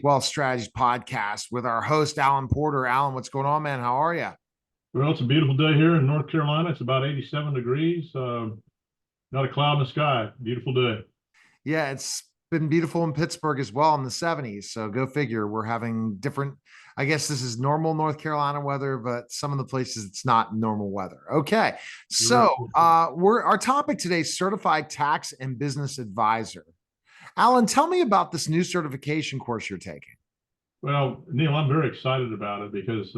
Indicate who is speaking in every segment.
Speaker 1: Speak Wealth Strategies podcast with our host, Alan Porter. Alan, what's going on, man? How are you?
Speaker 2: Well, it's a beautiful day here in North Carolina. It's about 87 degrees. Not a cloud in the sky. Beautiful day.
Speaker 1: Yeah, it's been beautiful in Pittsburgh as well in the 70s. So go figure. We're having different, I guess this is normal North Carolina weather, but some of the places it's not normal weather. Okay.
Speaker 2: You're
Speaker 1: So our topic today is certified tax and business advisor. Alan, tell me about this new certification course you're taking.
Speaker 2: Well, Neil, I'm very excited about it because,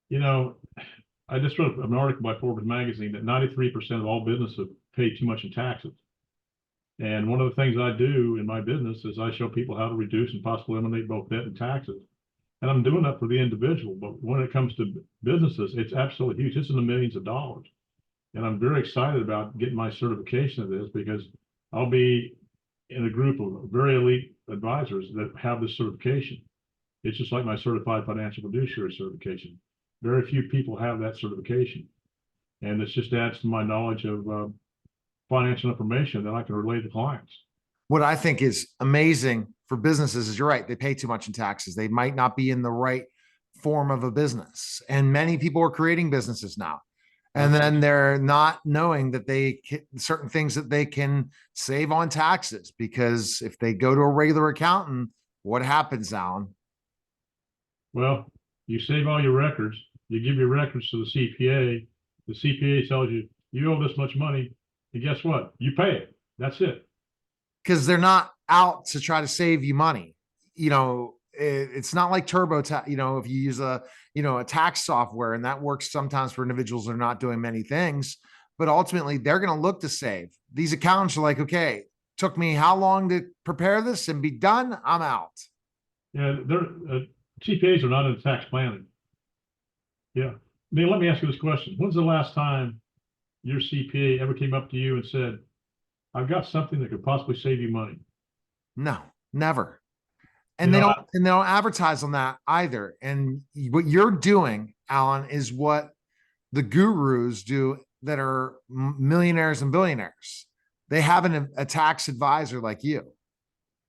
Speaker 2: you know, I just wrote an article by Forbes magazine that 93% of all businesses pay too much in taxes. And one of the things I do in my business is I show people how to reduce and possibly eliminate both debt and taxes. And I'm doing that for the individual. But when it comes to businesses, it's absolutely huge. It's in the millions of dollars. And I'm very excited about getting my certification of this because I'll be in a group of very elite advisors that have this certification. It's just like my certified financial fiduciary certification. Very few people have that certification. And it just adds to my knowledge of financial information that I can relate to clients.
Speaker 1: What I think is amazing for businesses is you're right. They pay too much in taxes. They might not be in the right form of a business. And many people are creating businesses now. And then they're not knowing that certain things that they can save on taxes, because if they go to a regular accountant, what happens, Alan?
Speaker 2: Well, you save all your records, you give your records to the CPA. The CPA tells you, you owe this much money. And guess what? You pay it. That's it.
Speaker 1: Because they're not out to try to save you money. It's not like TurboTax. If you use a tax software, and that works sometimes for individuals that are not doing many things, but ultimately they're going to look to save. These accountants are like, okay, took me how long to prepare this and be done? I'm out.
Speaker 2: Yeah, CPAs are not into tax planning. Yeah. Neil, let me ask you this question. When's the last time your CPA ever came up to you and said, I've got something that could possibly save you money?
Speaker 1: No, never. And they don't advertise on that either. And what you're doing, Alan, is what the gurus do that are millionaires and billionaires. They have a tax advisor like you.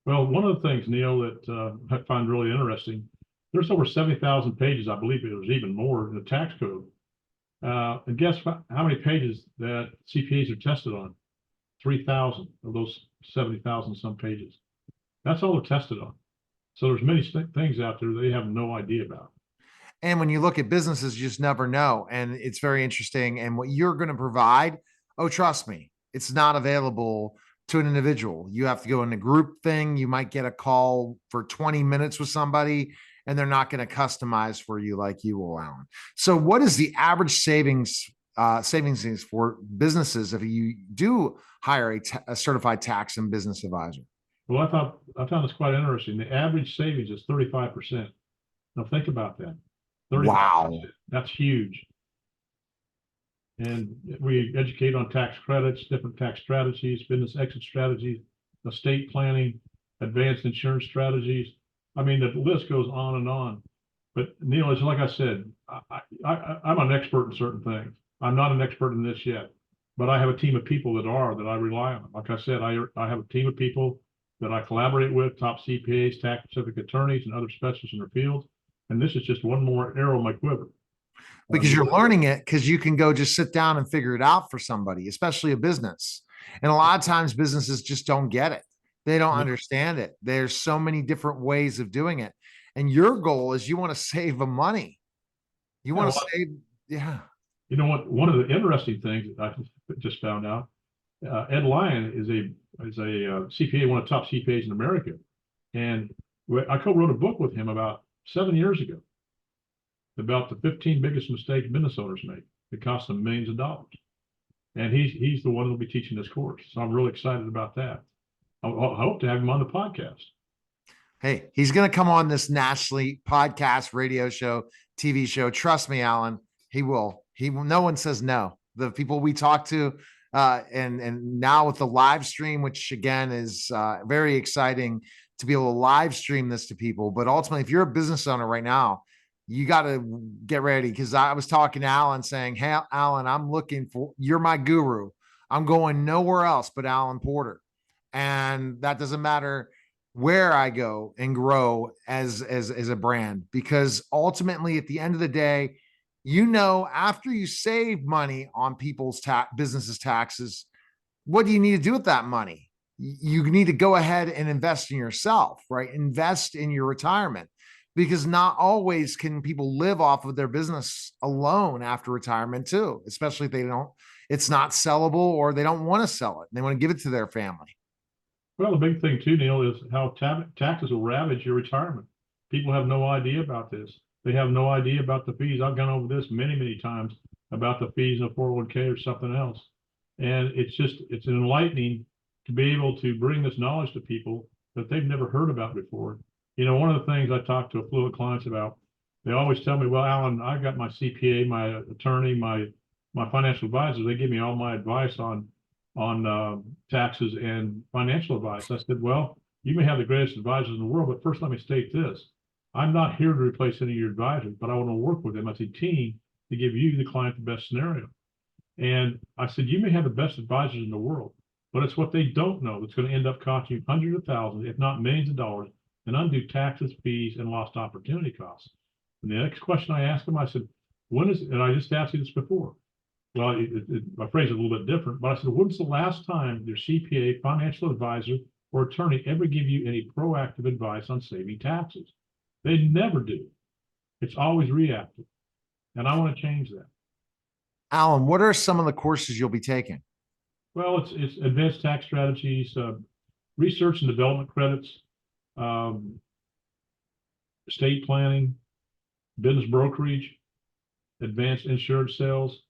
Speaker 2: Well, one of the things, Neil, that I find really interesting, there's over 70,000 pages. I believe it was even more in the tax code. And guess how many pages that CPAs are tested on? 3,000 of those 70,000 some pages. That's all they're tested on. So there's many things out there they have no idea about.
Speaker 1: And when you look at businesses, you just never know. And it's very interesting. And what you're going to provide, oh, trust me, it's not available to an individual. You have to go in a group thing. You might get a call for 20 minutes with somebody, and they're not going to customize for you like you will, Alan. So what is the average savings for businesses if you do hire a certified tax and business advisor?
Speaker 2: Well, I found this quite interesting. The average savings is 35%. Now think about that. 35%.
Speaker 1: Wow.
Speaker 2: That's huge. And we educate on tax credits, different tax strategies, business exit strategies, estate planning, advanced insurance strategies. I mean, the list goes on and on. But Neil, it's like I said, I'm an expert in certain things. I'm not an expert in this yet, but I have a team of people that I rely on. Like I said, I have a team of people that I collaborate with, top CPAs, tax specific attorneys, and other specialists in their fields. And this is just one more arrow in my quiver.
Speaker 1: Because you're learning it, because you can go just sit down and figure it out for somebody, especially a business. And a lot of times businesses just don't get it. They don't understand it. There's so many different ways of doing it. And your goal is you want to save the money. You want to save. Yeah.
Speaker 2: You know what? One of the interesting things that I just found out, Ed Lyon is a CPA, one of the top CPAs in America. And I co-wrote a book with him about 7 years ago about the 15 biggest mistakes business owners make that cost them millions of dollars. And he's the one who'll be teaching this course. So I'm really excited about that. I hope to have him on the podcast.
Speaker 1: Hey, he's going to come on this nationally podcast, radio show, TV show. Trust me, Alan, he will. No one says no. The people we talk to, and now with the live stream, which again is very exciting to be able to live stream this to people. But ultimately, if you're a business owner right now, you got to get ready, because I was talking to Alan saying, hey, Alan, you're my guru. I'm going nowhere else but Alan Porter. And that doesn't matter where I go and grow as a brand, because ultimately at the end of the day, after you save money on people's businesses taxes, what do you need to do with that money? You need to go ahead and invest in yourself, right? Invest in your retirement, because not always can people live off of their business alone after retirement too, especially if it's not sellable or they don't want to sell it. They want to give it to their family.
Speaker 2: Well, the big thing too, Neil, is how taxes will ravage your retirement. People have no idea about this. They have no idea about the fees. I've gone over this many, many times about the fees in a 401k or something else. And it's enlightening to be able to bring this knowledge to people that they've never heard about before. One of the things I talk to affluent clients about, they always tell me, well, Alan, I've got my CPA, my attorney, my financial advisor. They give me all my advice on taxes and financial advice. I said, well, you may have the greatest advisors in the world, but first let me state this. I'm not here to replace any of your advisors, but I want to work with them as a team to give you, the client, the best scenario. And I said, you may have the best advisors in the world, but it's what they don't know that's going to end up costing you hundreds of thousands, if not millions of dollars, in undue taxes, fees, and lost opportunity costs. And the next question I asked them, I said, and I just asked you this before, well, my phrase is a little bit different, but I said, when's the last time your CPA, financial advisor, or attorney ever give you any proactive advice on saving taxes? They never do. It's always reactive. And I want to change that.
Speaker 1: Alan, what are some of the courses you'll be taking?
Speaker 2: Well, it's advanced tax strategies, research and development credits, um, estate planning, business brokerage, advanced insurance sales.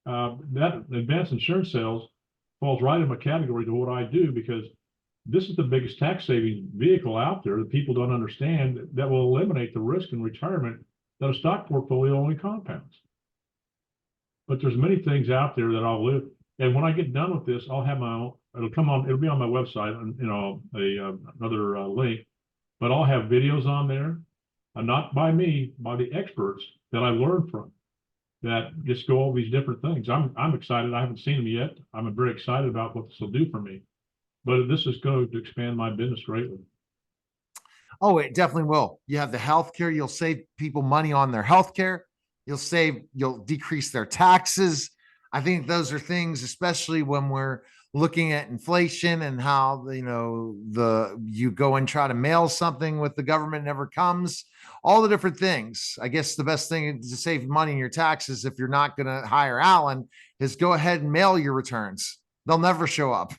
Speaker 2: That advanced insurance sales falls right in my category to what I do, because this is the biggest tax saving vehicle out there that people don't understand, that will eliminate the risk in retirement that a stock portfolio only compounds. But there's many things out there that I'll live. And when I get done with this, I'll have my own, it'll be on my website, another link, but I'll have videos on there, not by me, by the experts that I learned from, that just go over these different things. I'm excited. I haven't seen them yet. I'm very excited about what this will do for me, but this is going to expand my business greatly.
Speaker 1: Oh, it definitely will. You have the healthcare. You'll save people money on their healthcare. You'll decrease their taxes. I think those are things, especially when we're looking at inflation and how, you go and try to mail something with the government, never comes, all the different things. I guess the best thing to save money in your taxes, if you're not going to hire Alan, is go ahead and mail your returns. They'll never show up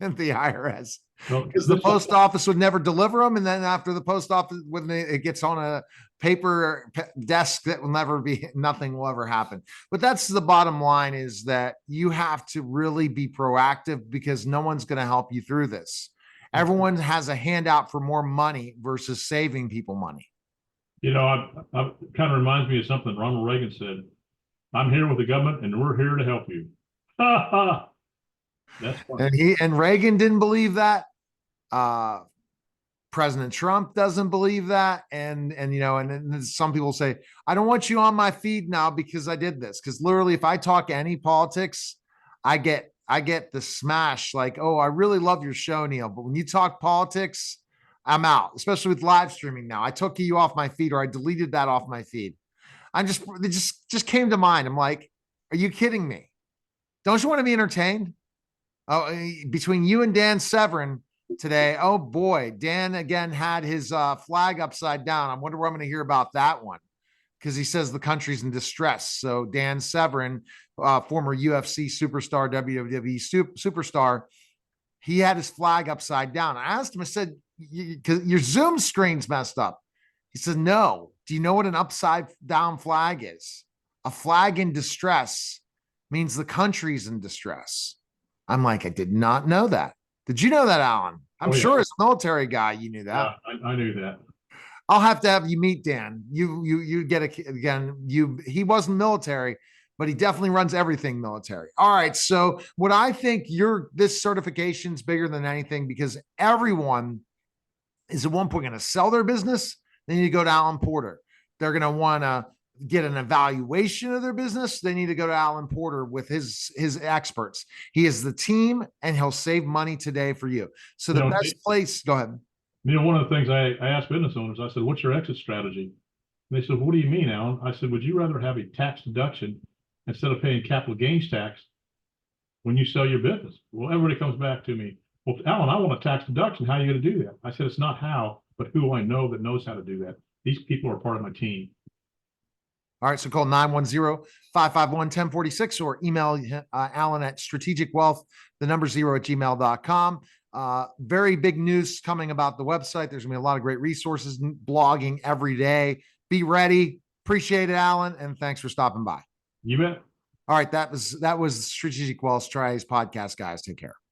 Speaker 1: at the IRS, because the post office would never deliver them. And then after the post office, when it gets on a paper desk, that will never be, nothing will ever happen. But that's the bottom line, is that you have to really be proactive, because no one's going to help you through this. Everyone has a handout for more money versus saving people money.
Speaker 2: I kind of reminds me of something Ronald Reagan said. I'm here with the government and we're here to help you. That's funny.
Speaker 1: And Reagan didn't believe that. President Trump doesn't believe that. And some people say, I don't want you on my feed now because I did this. Because literally, if I talk any politics, I get the smash, like, oh, I really love your show, Neil, but when you talk politics, I'm out, especially with live streaming now. I took you off my feed, or I deleted that off my feed. It just came to mind. I'm like, are you kidding me? Don't you want to be entertained? Oh, between you and Dan Severin today. Oh boy, Dan again had his flag upside down. I wonder where I'm going to hear about that one, because he says the country's in distress. So Dan Severin, former UFC superstar, WWE superstar, he had his flag upside down. I asked him, I said, your Zoom screen's messed up. He said, no. Do you know what an upside down flag is? A flag in distress means the country's in distress. I'm like, I did not know that. Did you know that, Alan? I'm sure as a military guy, you knew that.
Speaker 2: Yeah, I knew that.
Speaker 1: I'll have to have you meet Dan. You get he wasn't military, but he definitely runs everything military. All right. So what I think this certification is bigger than anything, because everyone is at one point going to sell their business. They need to go to Alan Porter. They're going to want to get an evaluation of their business. They need to go to Alan Porter with his experts. He is the team, and he'll save money today for you. So the best place, go ahead.
Speaker 2: One of the things I asked business owners, I said, what's your exit strategy? And they said, what do you mean, Alan? I said, would you rather have a tax deduction instead of paying capital gains tax when you sell your business? Well, everybody comes back to me, well, Alan, I want a tax deduction. How are you going to do that? I said, it's not how, but who I know that knows how to do that. These people are part of my team.
Speaker 1: All right. So call 910-551-1046 or email Alan at strategicwealth, the number 0 at gmail.com. Very big news coming about the website. There's gonna be a lot of great resources, blogging every day. Be ready. Appreciate it, Alan. And thanks for stopping by.
Speaker 2: You bet.
Speaker 1: All right. That was Strategic Wealth Tries podcast, guys. Take care.